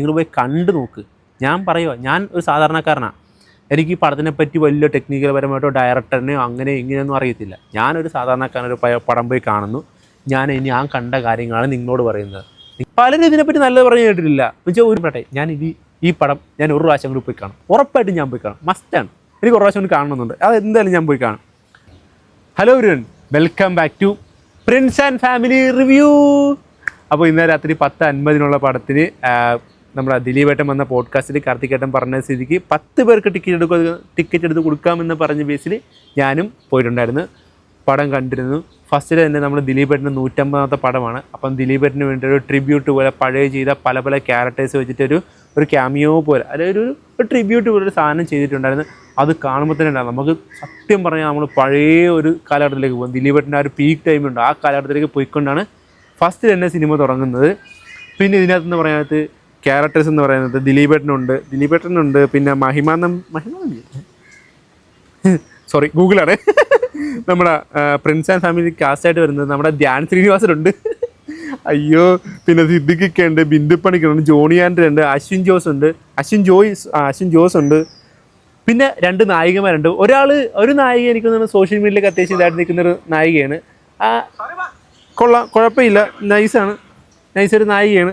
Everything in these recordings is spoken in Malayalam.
നിങ്ങൾ പോയി കണ്ടു നോക്ക്. ഞാൻ പറയുക, ഞാൻ ഒരു സാധാരണക്കാരനാണ്. എനിക്ക് ഈ പടത്തിനെ പറ്റി വലിയ ടെക്നിക്കൽ പരമായിട്ടോ ഡയറക്ടറിനെയോ അങ്ങനെ ഇങ്ങനെയൊന്നും അറിയത്തില്ല. ഞാനൊരു സാധാരണക്കാരനൊരു പടം പോയി കാണുന്നു. ഞാൻ കണ്ട കാര്യങ്ങളാണ് നിങ്ങളോട് പറയുന്നത്. പലരും ഇതിനെപ്പറ്റി നല്ലത് പറഞ്ഞു കേട്ടിട്ടില്ല. എന്നുവെച്ചാൽ ഒരു പട്ടെ ഈ പടം ഞാൻ ഒരു പ്രാവശ്യം കൂടി പോയി കാണും. ഉറപ്പായിട്ടും ഞാൻ പോയി കാണും, മസ്റ്റാണ്. എനിക്ക് ഒരു പ്രാവശ്യം കൂടി കാണണമെന്നുണ്ട്. അത് എന്തായാലും ഞാൻ പോയി കാണും. Hello everyone, welcome back to Prince and Family review. അപ്പോൾ ഇന്നലെ രാത്രി 10:50 പടത്തിന് നമ്മുടെ ദിലീപേട്ടൻ വന്ന പോഡ്കാസ്റ്റിൽ കാർത്തികേട്ടൻ പറഞ്ഞ സ്ഥിതിക്ക് 10 പേർക്ക് ടിക്കറ്റ് എടുത്ത് കൊടുക്കാമെന്ന് പറഞ്ഞ ബേസിൽ ഞാനും പോയിട്ടുണ്ടായിരുന്നു. പടം കണ്ടിരുന്നു. ഫസ്റ്റിൽ തന്നെ നമ്മൾ ദിലീപേട്ടൻ്റെ 150ാമത്തെ പടമാണ്. അപ്പം ദിലീപേട്ടന് വേണ്ടി ഒരു ട്രിബ്യൂട്ട് പോലെ പഴയ ചെയ്ത പല ക്യാരക്ടേഴ്സ് വെച്ചിട്ടൊരു ക്യാമിയോ പോലെ അതായത് ഒരു ട്രിബ്യൂട്ട് പോലെ ഒരു സാധനം ചെയ്തിട്ടുണ്ടായിരുന്നു. അത് കാണുമ്പോൾ തന്നെ ഉണ്ടാകും നമുക്ക് സത്യം പറഞ്ഞാൽ നമ്മൾ പഴയ ഒരു കാലഘട്ടത്തിലേക്ക് പോകും. ദിലീപേട്ടൻ്റെ ആ ഒരു പീക്ക് ടൈമുണ്ട്, ആ കാലഘട്ടത്തിലേക്ക് പോയിക്കൊണ്ടാണ് ഫസ്റ്റ് തന്നെ സിനിമ തുടങ്ങുന്നത്. പിന്നെ ഇതിനകത്ത് പറയാനകത്ത് ക്യാരക്ടേഴ്സ് എന്ന് പറയുന്നത് ദിലീപേട്ടനുണ്ട്, പിന്നെ സോറി ഗൂഗിളാണ് നമ്മുടെ പ്രിൻസ് ആൻഡ് ഫാമിലി കാസ്റ്റായിട്ട് വരുന്നത് നമ്മുടെ ധ്യാൻ ശ്രീനിവാസനുണ്ട്. അയ്യോ, പിന്നെ സിദ്ദിഖൊക്കെ ഉണ്ട്, ബിന്ദു പണിക്കറുണ്ട്, ജോണി ആൻഡ്രി ഉണ്ട്, അശ്വിൻ ജോസ് ഉണ്ട്. പിന്നെ 2 നായികമാരുണ്ട്. ഒരു നായിക എനിക്ക് തോന്നുന്നു സോഷ്യൽ മീഡിയയിലേക്ക് അത്യാവശ്യം ഇതായിട്ട് നിൽക്കുന്നൊരു നായികയാണ്. കുഴപ്പമില്ല, നൈസൊരു നായികയാണ്.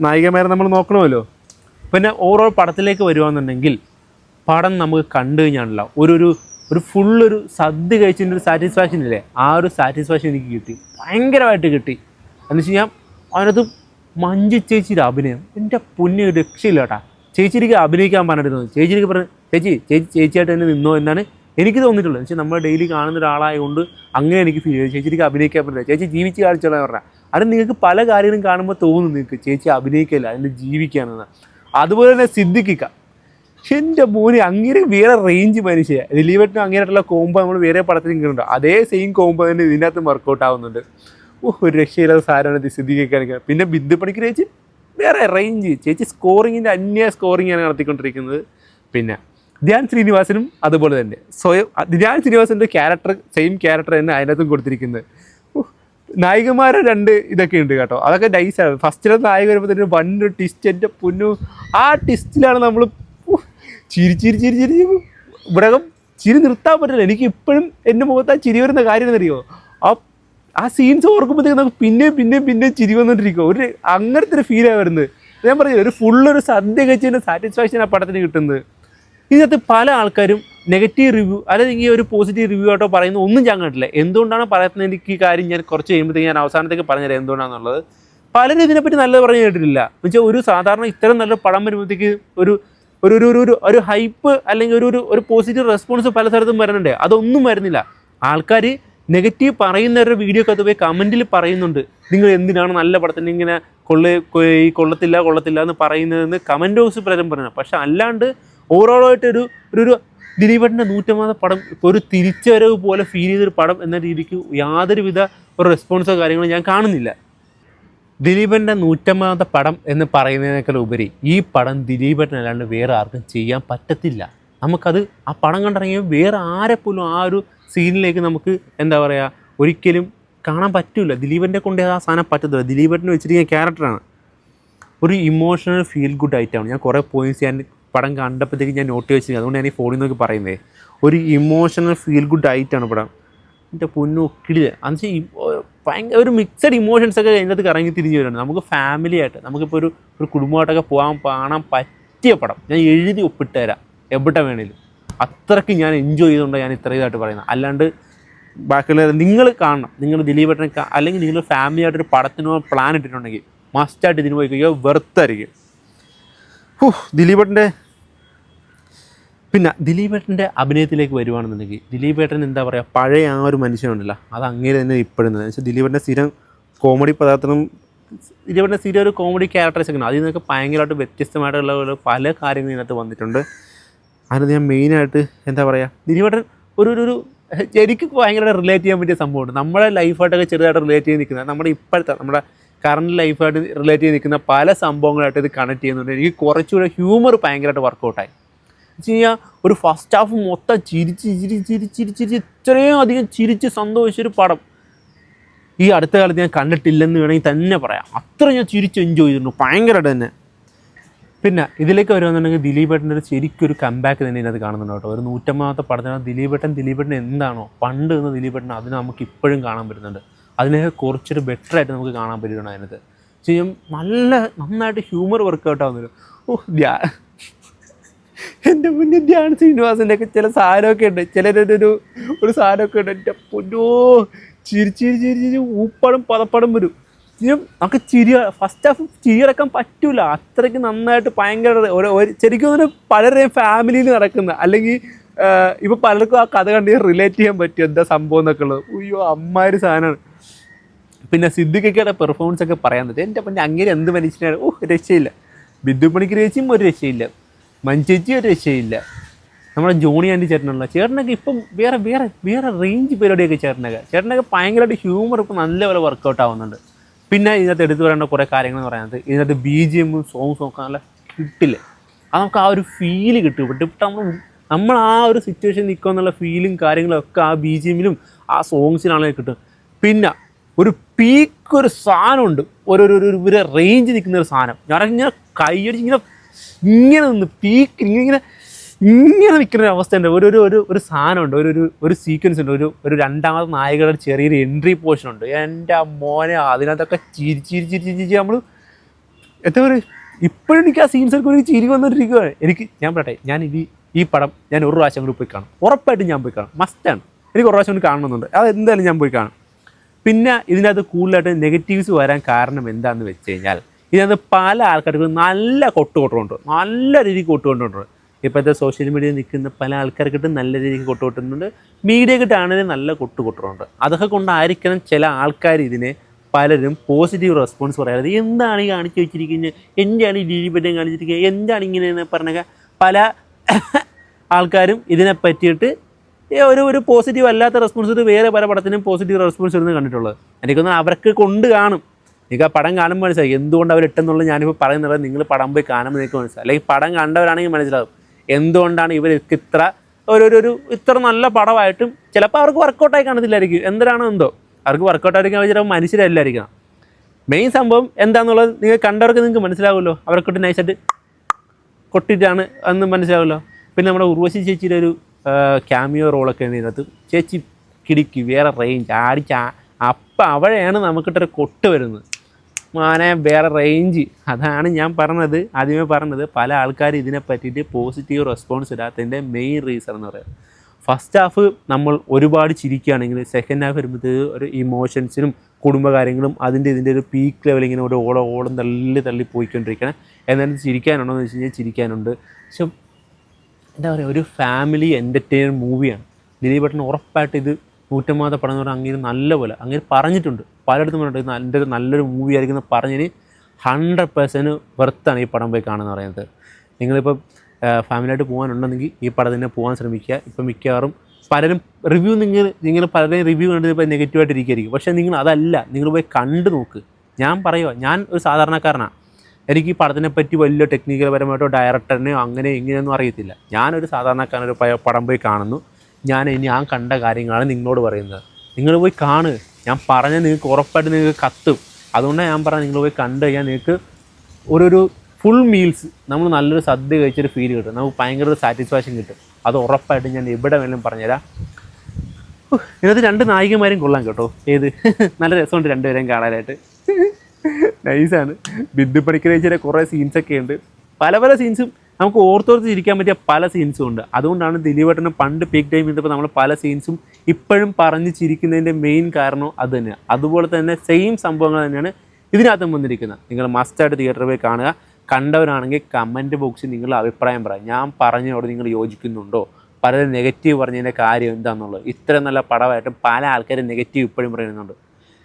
നായികമാരെ നമ്മൾ നോക്കണമല്ലോ. പിന്നെ ഓരോ പടത്തിലേക്ക് വരുവാന്നുണ്ടെങ്കിൽ പടം നമുക്ക് കണ്ടു കഴിഞ്ഞാണല്ലോ ഒരു ഫുള്ളൊരു സദ്യ കഴിച്ചതിൻ്റെ ഒരു സാറ്റിസ്ഫാക്ഷൻ ഇല്ലേ, ആ ഒരു സാറ്റിസ്ഫാക്ഷൻ എനിക്ക് കിട്ടി, ഭയങ്കരമായിട്ട് കിട്ടി. എന്ന് വെച്ച് കഴിഞ്ഞാൽ അതിനകത്ത് മഞ്ജു ചേച്ചിയുടെ അഭിനയം എൻ്റെ പൊന്നെ രക്ഷയില്ല കേട്ടാ. ചേച്ചിക്ക് അഭിനയിക്കാൻ പറഞ്ഞിരുന്നു. ചേച്ചിക്ക് പറഞ്ഞു ചേച്ചിയായിട്ട് തന്നെ നിന്നോ എന്നാണ് എനിക്ക് തോന്നിയിട്ടുള്ളത്. എന്ന് വെച്ചാൽ നമ്മൾ ഡെയിലി കാണുന്ന ഒരാളായതുകൊണ്ട് അങ്ങനെ എനിക്ക് ഫീൽ ചെയ്തു. ചേച്ചിക്ക് അഭിനയിക്കാൻ പറ്റില്ല, ചേച്ചി ജീവിച്ച് കാണിച്ചോളാൻ പറഞ്ഞാൽ. അത് നിങ്ങൾക്ക് പല കാര്യങ്ങളും കാണുമ്പോൾ തോന്നും നിങ്ങൾക്ക് ചേച്ചി അഭിനയിക്കില്ല, അതിൻ്റെ ജീവിക്കുകയാണെന്ന്. അതുപോലെ തന്നെ സിദ്ദിഖിക്ക, എൻ്റെ മോനെ അങ്ങനെ വേറെ റേഞ്ച് മനുഷ്യ. ദിലീപേട്ടനും അങ്ങനെയായിട്ടുള്ള കോംബോ നമ്മൾ വേറെ പടത്തിൽ ഇങ്ങനെയുണ്ട്, അതേ സെയിം കോംബോ തന്നെ ഇതിനകത്ത് വർക്കൗട്ട് ആവുന്നുണ്ട്. ഒരു രക്ഷയില്ലാത്ത സാധനമാണ് സിദ്ദിഖിക്ക കാണിക്കുന്നത്. പിന്നെ ബിന്ദു പണിക്കർ ചേച്ചി വേറെ റേഞ്ച്, ചേച്ചി സ്കോറിങ്ങിൻ്റെ സ്കോറിങ്ങാണ് നടത്തിക്കൊണ്ടിരിക്കുന്നത്. പിന്നെ ധ്യാൻ ശ്രീനിവാസനും അതുപോലെ തന്നെ ധ്യാൻ ശ്രീനിവാസൻ്റെ സെയിം ക്യാരക്ടർ തന്നെ അതിനകത്തും കൊടുത്തിരിക്കുന്നത്. നായികമാരെ 2 ഇതൊക്കെ ഉണ്ട് കേട്ടോ, അതൊക്കെ നൈസാണ്. ഫസ്റ്റിലെ നായിക വരുമ്പോൾ തന്നെ വന്നൊരു ട്വിസ്റ്റ്, എൻ്റെ പൊന്നു ആ ട്വിസ്റ്റിലാണ് നമ്മൾ ചിരി ഇവിടെ ചിരി നിർത്താൻ പറ്റില്ല. എനിക്ക് ഇപ്പോഴും എൻ്റെ മുഖത്ത് ആ ചിരി വരുന്ന കാര്യം എന്നറിയോ, ആ സീൻസ് ഓർക്കുമ്പോഴത്തേക്ക് നമുക്ക് പിന്നെയും ചിരി വന്നുകൊണ്ടിരിക്കുക. അങ്ങനത്തെ ഒരു ഫീലാണ് വരുന്നത്. ഞാൻ പറയുന്നത് ഒരു ഫുള്ളൊരു സദ്യ കഴിച്ചതിൻ്റെ സാറ്റിസ്ഫാക്ഷൻ ആ പടത്തിന് കിട്ടുന്നത്. ഇതിനകത്ത് പല ആൾക്കാരും നെഗറ്റീവ് റിവ്യൂ അല്ലെങ്കിൽ ഒരു പോസിറ്റീവ് റിവ്യൂ ആയിട്ടോ പറയുന്നത് ഒന്നും ഞാൻ കണ്ടില്ല. എന്തുകൊണ്ടാണ് പറയുന്നത് എനിക്ക് ഈ കാര്യം ഞാൻ കുറച്ച് കഴിയുമ്പോഴത്തേക്ക് ഞാൻ അവസാനത്തേക്ക് പറഞ്ഞുതരാം എന്തുകൊണ്ടാണെന്നുള്ളത്. പലരും ഇതിനെപ്പറ്റി നല്ലത് പറഞ്ഞു കേട്ടിട്ടില്ല. എന്നുവെച്ചാൽ ഒരു സാധാരണ ഇത്തരം നല്ല പടം വരുമ്പോഴത്തേക്ക് ഒരു ഹൈപ്പ് അല്ലെങ്കിൽ ഒരു പോസിറ്റീവ് റെസ്പോൺസ് പല സ്ഥലത്തും വരുന്നുണ്ട്. അതൊന്നും വരുന്നില്ല. ആൾക്കാർ നെഗറ്റീവ് പറയുന്നവരുടെ വീഡിയോ ഒക്കെ അത് പോയി കമൻറ്റിൽ പറയുന്നുണ്ട്, നിങ്ങൾ എന്തിനാണ് നല്ല പടത്തിന് ഇങ്ങനെ കൊള്ളത്തില്ല എന്ന് പറയുന്നതെന്ന് കമൻറ്റ് ബോക്സ് പലരും പറയുന്നത്. പക്ഷെ അല്ലാണ്ട് ഓവറോളായിട്ടൊരു ദിലീപേട്ടൻ്റെ 150ാമത്തെ പടം ഇപ്പോൾ ഒരു തിരിച്ചുവരവ് പോലെ ഫീൽ ചെയ്തൊരു പടം എന്ന രീതിക്ക് യാതൊരുവിധ ഒരു റെസ്പോൺസോ കാര്യങ്ങളോ ഞാൻ കാണുന്നില്ല. ദിലീപൻ്റെ 150ാമത്തെ പടം എന്ന് പറയുന്നതിനേക്കാൾ ഉപരി ഈ പടം ദിലീപേട്ടനല്ലാണ്ട് വേറെ ആർക്കും ചെയ്യാൻ പറ്റത്തില്ല. നമുക്കത് ആ പടം കണ്ടിറങ്ങിയാൽ വേറെ ആരെപ്പോലും ആ ഒരു സീനിലേക്ക് നമുക്ക് എന്താ പറയുക ഒരിക്കലും കാണാൻ പറ്റില്ല. ദിലീപൻ്റെ കൊണ്ട് ആ സാധനം പറ്റത്തില്ല. ദിലീപേട്ടന് വെച്ചിരിക്കുന്ന ക്യാരക്ടറാണ് ഒരു ഇമോഷണൽ ഫീൽ ഗുഡ് ആയിട്ടാണ്. ഞാൻ കുറേ പോയിൻറ്റ്സ് ഞാൻ പടം കണ്ടപ്പോഴത്തേക്ക് ഞാൻ നോട്ട് വെച്ചിരിക്കുന്നത്, അതുകൊണ്ട് ഞാൻ ഈ ഫോണിൽ നോക്കി പറയുന്നത്. ഒരു ഇമോഷണൽ ഫീൽ ഗുഡ് ആയിട്ടാണ് പടം. എൻ്റെ പൊന്നു കിടില. എന്നുവെച്ചാൽ ഭയങ്കര ഒരു മിക്സഡ് ഇമോഷൻസൊക്കെ അതിനകത്ത് കറങ്ങി തിരിഞ്ഞ് വരുന്നുണ്ട്. നമുക്ക് ഫാമിലിയായിട്ട് നമുക്കിപ്പോൾ ഒരു കുടുംബമായിട്ടൊക്കെ കാണാൻ പറ്റിയ പടം. ഞാൻ എഴുതി ഒപ്പിട്ട് തരാം എവിടെ വേണേലും. അത്രയ്ക്ക് ഞാൻ എൻജോയ് ചെയ്തുകൊണ്ടാണ് ഞാൻ ഇത്ര ഇതായിട്ട് പറയുന്നത്. അല്ലാണ്ട് ബാക്കിയുള്ള നിങ്ങൾ കാണണം. നിങ്ങൾ ദിലീപേട്ടനെ അല്ലെങ്കിൽ നിങ്ങൾ ഫാമിലിയായിട്ടൊരു പടത്തിനോ പ്ലാൻ ഇട്ടിട്ടുണ്ടെങ്കിൽ മസ്റ്റായിട്ട് ഇതിന് പോയി കഴിയുമ്പോൾ വെറുത്തായിരിക്കും. ദിലീപേട്ടൻ്റെ അഭിനയത്തിലേക്ക് വരുവാണെന്നുണ്ടെങ്കിൽ ദിലീപേട്ടൻ എന്താ പറയുക പഴയ ആ ഒരു മനുഷ്യനുണ്ടല്ലോ അത് അങ്ങനെ തന്നെ ഇപ്പോഴുന്നത്. എന്ന് വെച്ചാൽ ദിലീപേട്ടൻ്റെ സ്ഥിരം കോമഡി പദാർത്ഥം, ദിലീപേട്ടൻ്റെ സ്ഥിരം ഒരു കോമഡി ക്യാരക്ടേഴ്സ് ഒക്കെ ഉണ്ട്. അതിൽ നിന്നൊക്കെ ഭയങ്കരമായിട്ട് വ്യത്യസ്തമായിട്ടുള്ള പല കാര്യങ്ങളും ഇതിനകത്ത് വന്നിട്ടുണ്ട്. അതിനകത്ത് ഞാൻ മെയിനായിട്ട് എന്താ പറയുക ദിലീപേട്ടൻ ഒരു എനിക്ക് ഭയങ്കരമായിട്ട് റിലേറ്റ് ചെയ്യാൻ പറ്റിയ സംഭവമുണ്ട്. നമ്മുടെ ലൈഫായിട്ടൊക്കെ ചെറുതായിട്ട് റിലേറ്റ് ചെയ്ത് നിൽക്കുന്നത് നമ്മുടെ കറണ്ട് ലൈഫായിട്ട് റിലേറ്റ് ചെയ്ത് നിൽക്കുന്ന പല സംഭവങ്ങളായിട്ട് ഇത് കണക്ട് ചെയ്യുന്നുണ്ട്. എനിക്ക് കുറച്ചുകൂടെ ഹ്യൂമർ ഭയങ്കരമായിട്ട് വർക്കൗട്ടായി. വെച്ച് കഴിഞ്ഞാൽ ഒരു ഫസ്റ്റ് ഹാഫ് മൊത്തം ചിരിച്ച് ഇത്രയും അധികം ചിരിച്ച് സന്തോഷിച്ചൊരു പടം ഈ അടുത്ത കാലത്ത് ഞാൻ കണ്ടിട്ടില്ലെന്ന് വേണമെങ്കിൽ തന്നെ പറയാം. അത്ര ഞാൻ ചിരിച്ച് എൻജോയ് ചെയ്തിട്ടുണ്ട് ഭയങ്കരമായിട്ട് തന്നെ. പിന്നെ ഇതിലേക്ക് വരുവാന്നുണ്ടെങ്കിൽ ദിലീപേട്ടൻ്റെ ഒരു ശരിക്കൊരു കംബാക്ക് തന്നെ ഇതിനകത്ത് കാണുന്നുണ്ട് കേട്ടോ. ഒരു 150 പടത്തിനകത്ത് ദിലീപേട്ടൻ എന്താണോ പണ്ട് നിന്ന് ദിലീപേട്ടൻ അതിന് നമുക്ക് ഇപ്പോഴും കാണാൻ പറ്റുന്നുണ്ട്. അതിനെ കുറച്ചൊരു ബെറ്ററായിട്ട് നമുക്ക് കാണാൻ പറ്റുന്നുണ്ട് അതിനകത്ത്. ചെയ്യും നന്നായിട്ട് ഹ്യൂമർ വർക്കൗട്ട് ആവുന്നല്ലോ. എൻ്റെ മുന്നേ ധ്യാൻ ശ്രീനിവാസൻ്റെ ഒക്കെ ചില സാധനമൊക്കെ ഉണ്ട്, ഒരു സാധനമൊക്കെ ഉണ്ട്. എൻ്റെ പൊന്നോ ചിരി ഊപ്പടും പതപ്പടും വരും. നമുക്ക് ഫസ്റ്റ് ഹാഫ് ചിരിയടക്കാൻ പറ്റൂല, അത്രയ്ക്ക് നന്നായിട്ട് ഭയങ്കര ശരിക്കും പലരുടെയും ഫാമിലിയിൽ നടക്കുന്ന, അല്ലെങ്കിൽ ഇപ്പോൾ പലർക്കും ആ കഥ കണ്ട് റിലേറ്റ് ചെയ്യാൻ പറ്റും എന്താ സംഭവം എന്നൊക്കെ ഉള്ളത്. അയ്യോ അമ്മാതിരി സാധനമാണ്. പിന്നെ സിദ്ദിഖിക്കയുടെ പെർഫോമൻസ് ഒക്കെ പറയാൻ പറ്റും. എൻ്റെ പിന്നെ അങ്ങനെ എന്ത് മനുഷ്യനാണ്, രക്ഷയില്ല. ബിന്ദു പണിക്കർ ചേച്ചിയും ഒരു രക്ഷയില്ല, മഞ്ചേച്ചി ഒരു രക്ഷയില്ല. നമ്മുടെ ജോണി ആൻറ്റി ചേട്ടനൊക്കെ ഇപ്പം വേറെ റേഞ്ച് പരിപാടിയൊക്കെ ചേട്ടനൊക്കെ ഭയങ്കരമായിട്ട് ഹ്യൂമർ ഇപ്പം നല്ലപോലെ വർക്കൗട്ട് ആവുന്നുണ്ട്. പിന്നെ ഇതിനകത്ത് എടുത്തു പറയേണ്ട കുറേ കാര്യങ്ങൾ എന്ന് പറയുന്നത് ഇതിനകത്ത് BGM സോങ്സും ഒക്കെ നല്ല കിട്ടില്ല. അത് നമുക്ക് ആ ഒരു ഫീല് കിട്ടും. ഇപ്പം നമ്മൾ ആ ഒരു സിറ്റുവേഷൻ നിൽക്കുക എന്നുള്ള ഫീലും കാര്യങ്ങളൊക്കെ ആ BGMലും ആ സോങ്സിനാണെങ്കിൽ കിട്ടും. പിന്നെ ഒരു പീക്കൊരു സാധനമുണ്ട്, ഒരു റേഞ്ച് നിൽക്കുന്ന ഒരു സാധനം. ഞാനിങ്ങനെ കൈയടിച്ച് ഇങ്ങനെ നിന്ന് പീക്ക് ഇങ്ങനെ നിൽക്കുന്ന ഒരു അവസ്ഥ ഉണ്ട്. ഒരു സാധനമുണ്ട്, ഒരു സീക്വൻസ് ഉണ്ട്, ഒരു രണ്ടാമത്തെ നായികയുടെ ചെറിയൊരു എൻട്രി പോർഷൻ ഉണ്ട്. എൻ്റെ മോനെ അതിനകത്തൊക്കെ ചിരിച്ച് നമ്മൾ എന്താ പറയുക, ഇപ്പോഴും എനിക്ക് ആ സീൻസൊക്കെ ഒരു ചിരി വന്നിട്ടിരിക്കുകയാണ്. ഞാൻ പറയട്ടെ, ഈ പടം ഞാൻ ഒരു പ്രാവശ്യം കൂടി പോയി കാണും, ഉറപ്പായിട്ടും ഞാൻ പോയി കാണും, മസ്റ്റാണ്. എനിക്ക് ഒരു പ്രാവശ്യം കൂടി കാണണമെന്നുണ്ട്, അത് എന്തായാലും ഞാൻ പോയി കാണും. പിന്നെ ഇതിനകത്ത് കൂടുതലായിട്ട് നെഗറ്റീവ്സ് വരാൻ കാരണം എന്താണെന്ന് വെച്ച് കഴിഞ്ഞാൽ ഇതിനകത്ത് പല ആൾക്കാർക്കും നല്ല കൊട്ടുകൊണ്ടുണ്ട്, നല്ല രീതിക്ക് കൊട്ടുകൊണ്ടുണ്ട്. ഇപ്പോഴത്തെ സോഷ്യൽ മീഡിയയിൽ നിൽക്കുന്ന പല ആൾക്കാർക്കിട്ട് നല്ല രീതിക്ക് കൊട്ടുകൊട്ടുന്നുണ്ട്, മീഡിയക്കിട്ടാണെങ്കിലും നല്ല കൊട്ടുകൊട്ടുന്നുണ്ട്. അതൊക്കെ കൊണ്ടായിരിക്കണം ചില ആൾക്കാർ ഇതിനെ പലരും പോസിറ്റീവ് റെസ്പോൺസ് പറയാതെ എന്താണ് ഈ കാണിച്ചു വെച്ചിരിക്കുന്നത്, എന്താണ് ഈ ദിലീപേട്ടൻ കാണിച്ചിരിക്കുന്നത്, എന്താണ് ഇങ്ങനെയെന്ന് പറഞ്ഞ പല ആൾക്കാരും ഇതിനെ പറ്റിയിട്ട് ഒരു പോസിറ്റീവ് അല്ലാത്ത റെസ്പോൺസ് വേറെ പല പടത്തിനും പോസിറ്റീവ് റെസ്പോൺസ് ഇരുന്ന് കണ്ടിട്ടുള്ളത്. എനിക്കൊന്ന് അവർക്ക് കൊണ്ട് കാണും. നിങ്ങൾക്ക് ആ പടം കാണുമ്പോൾ മനസ്സിലായി എന്തുകൊണ്ട് അവരിട്ടെന്നുള്ളത്. ഞാനിപ്പോൾ പറയുന്നത് നിങ്ങൾ പടം പോയി കാണുമ്പോൾ നിങ്ങൾക്ക് മനസ്സിലാവും, അല്ലെങ്കിൽ പടം കണ്ടവരാണെങ്കിൽ മനസ്സിലാവും എന്തുകൊണ്ടാണ് ഇവർക്ക് ഇത്ര നല്ല പടമായിട്ടും ചിലപ്പോൾ അവർക്ക് വർക്കൗട്ടായി കാണത്തില്ലായിരിക്കും. എന്തിനാണോ എന്തോ അവർക്ക് വർക്കൗട്ടായിരിക്കാൻ ചിലപ്പോൾ മനുഷ്യരല്ലായിരിക്കണം. മെയിൻ സംഭവം എന്താണെന്നുള്ളത് നിങ്ങൾ കണ്ടവർക്ക് നിങ്ങൾക്ക് മനസ്സിലാവുമല്ലോ, അവർക്കൊട്ട് നൈസായിട്ട് കൊട്ടിട്ടാണ് എന്ന് മനസ്സിലാവുമല്ലോ. പിന്നെ നമ്മുടെ ഉർവശി ചേച്ചിയുടെ ഒരു ക്യാമിയോ റോളൊക്കെ ഉണ്ട് ഇതിനകത്ത്. ചേച്ചി കിടിക്ക് വേറെ റേഞ്ച് അപ്പം അവിടെയാണ് നമുക്കിട്ടൊരു കൊട്ട് വരുന്നത്. മാനെ വേറെ റേഞ്ച്. അതാണ് ഞാൻ ആദ്യമേ പറഞ്ഞത് പല ആൾക്കാർ ഇതിനെ പറ്റിയിട്ട് പോസിറ്റീവ് റെസ്പോൺസ് ഇടാത്തതിൻ്റെ മെയിൻ റീസൺ എന്ന് പറയുന്നത്. ഫസ്റ്റ് ഹാഫ് നമ്മൾ ഒരുപാട് ചിരിക്കുകയാണെങ്കിൽ സെക്കൻഡ് ഹാഫ് വരുമ്പോഴത്തേക്ക് ഒരു ഇമോഷൻസിനും കുടുംബകാര്യങ്ങളും ഇതിൻ്റെ ഒരു പീക്ക് ലെവൽ ഇങ്ങനെ ഒരു ഓളം തള്ളി പോയിക്കൊണ്ടിരിക്കണം. എന്നാലും ചിരിക്കാനുണ്ടോ എന്ന് വെച്ച് കഴിഞ്ഞാൽ ചിരിക്കാനുണ്ട്. പക്ഷെ എന്താ പറയുക, ഒരു ഫാമിലി എൻ്റർടൈനർ മൂവിയാണ്. ദിലീപേട്ടന് ഉറപ്പായിട്ട് ഇത് 150 പടം എന്ന് പറഞ്ഞാൽ അങ്ങനെ നല്ലപോലെ അങ്ങനെ പറഞ്ഞിട്ടുണ്ട്, പലയിടത്തും പറഞ്ഞിട്ടുണ്ട് എൻ്റെ ഒരു നല്ലൊരു മൂവി ആയിരിക്കും പറഞ്ഞതിന് 100% വെർത്താണ് ഈ പടം പോയി കാണുമെന്ന് പറയുന്നത്. നിങ്ങളിപ്പോൾ ഫാമിലിയായിട്ട് പോകാനുണ്ടെങ്കിൽ ഈ പടം തന്നെ പോകാൻ ശ്രമിക്കുക. ഇപ്പം മിക്കവാറും പലരും റിവ്യൂ നിങ്ങൾ പലരെയും റിവ്യൂ കണ്ടത് ഇപ്പോൾ നെഗറ്റീവായിട്ടിരിക്കുകയായിരിക്കും. പക്ഷേ നിങ്ങൾ അതല്ല, നിങ്ങൾ പോയി കണ്ടു നോക്ക്. ഞാൻ പറയുക, ഞാൻ ഒരു സാധാരണക്കാരനാണ്, എനിക്ക് ഈ പടത്തിനെ പറ്റി വലിയ ടെക്നിക്കൽ പരമായിട്ടോ ഡയറക്ടറിനെയോ അങ്ങനെ ഇങ്ങനെയൊന്നും അറിയത്തില്ല. ഞാനൊരു സാധാരണക്കാരനൊരു പടം പോയി കാണുന്നു, ഞാൻ കണ്ട കാര്യങ്ങളാണ് നിങ്ങളോട് പറയുന്നത്. നിങ്ങൾ പോയി കാണുക. ഞാൻ പറഞ്ഞാൽ നിങ്ങൾക്ക് ഉറപ്പായിട്ട് നിങ്ങൾക്ക് കത്തും. അതുകൊണ്ടാണ് ഞാൻ പറഞ്ഞത് നിങ്ങൾ പോയി കണ്ടു കഴിഞ്ഞാൽ നിങ്ങൾക്ക് ഒരു ഫുൾ മീൽസ് നമ്മൾ നല്ലൊരു സദ്യ കഴിച്ചൊരു ഫീൽ കിട്ടും, നമുക്ക് ഭയങ്കര ഒരു സാറ്റിസ്ഫാക്ഷൻ കിട്ടും. അത് ഉറപ്പായിട്ടും ഞാൻ എവിടെ വേണമെങ്കിലും പറഞ്ഞുതരാം. ഇതിനകത്ത് 2 നായികമാരും കൊള്ളാം കേട്ടോ. നല്ല രസമുണ്ട് രണ്ടുപേരെയും കാണാനായിട്ട്, നൈസാണ്. ബിന്ദു പണിക്കർ ചേച്ചിയുടെ കുറേ സീൻസൊക്കെ ഉണ്ട്. പല സീൻസും നമുക്ക് ഓർത്തോർത്ത് ചിരിക്കാൻ പറ്റിയ പല സീൻസും ഉണ്ട്. അതുകൊണ്ടാണ് ദിലീപേട്ടന് പണ്ട് പീക്ക് ടൈം ചെയ്തപ്പോൾ നമ്മൾ പല സീൻസും ഇപ്പോഴും പറഞ്ഞ് ചിരിക്കുന്നതിൻ്റെ മെയിൻ കാരണം അത് തന്നെയാണ്. അതുപോലെ തന്നെ സെയിം സംഭവങ്ങൾ തന്നെയാണ് ഇതിനകത്തും വന്നിരിക്കുന്നത്. നിങ്ങൾ മസ്റ്റായിട്ട് തിയേറ്ററിൽ പോയി കാണുക. കണ്ടവരാണെങ്കിൽ കമൻറ്റ് ബോക്സിൽ നിങ്ങളുടെ അഭിപ്രായം പറയാം. ഞാൻ പറഞ്ഞതോട് നിങ്ങൾ യോജിക്കുന്നുണ്ടോ, പലരും നെഗറ്റീവ് പറഞ്ഞതിൻ്റെ കാര്യം എന്താണെന്നുള്ളത്. ഇത്ര നല്ല പടമായിട്ടും പല ആൾക്കാരും നെഗറ്റീവ് ഇപ്പോഴും പറയുന്നുണ്ട്.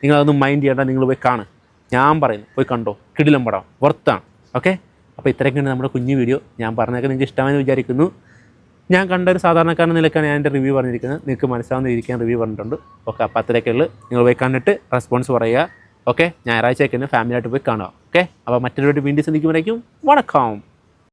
നിങ്ങളതൊന്നും മൈൻഡ് ചെയ്യേണ്ട, നിങ്ങൾ പോയി കാണുക. ഞാൻ പറയുന്നു പോയി കണ്ടോ, കിടിലം പടം, വർത്താണ്. ഓക്കെ, അപ്പോൾ ഇത്രയൊക്കെയാണ് നമ്മുടെ കുഞ്ഞു വീഡിയോ. ഞാൻ പറഞ്ഞതൊക്കെ നിങ്ങൾക്ക് ഇഷ്ടമാണെന്ന് വിചാരിക്കുന്നു. ഞാൻ കണ്ട ഒരു സാധാരണക്കാരൻ നിലക്കാണ് ഞാൻ എൻ്റെ റിവ്യൂ പറഞ്ഞിരിക്കുന്നത്. നിങ്ങൾക്ക് മനസ്സിലാവുന്ന രീതിക്കാൻ റിവ്യൂ പറഞ്ഞിട്ടുണ്ട്. ഓക്കെ, അപ്പോൾ അത്രയൊക്കെയുള്ളൂ. നിങ്ങൾ പോയി കണ്ടിട്ട് റെസ്പോൺസ് പറയുക. ഓക്കെ, ഞായറാഴ്ചയൊക്കെ ഫാമിലിയായിട്ട് പോയി കാണുക. ഓക്കെ, അപ്പോൾ മറ്റൊരു വീണ്ടും സന്ധിക്കുമ്പോഴേക്കും വണക്കം.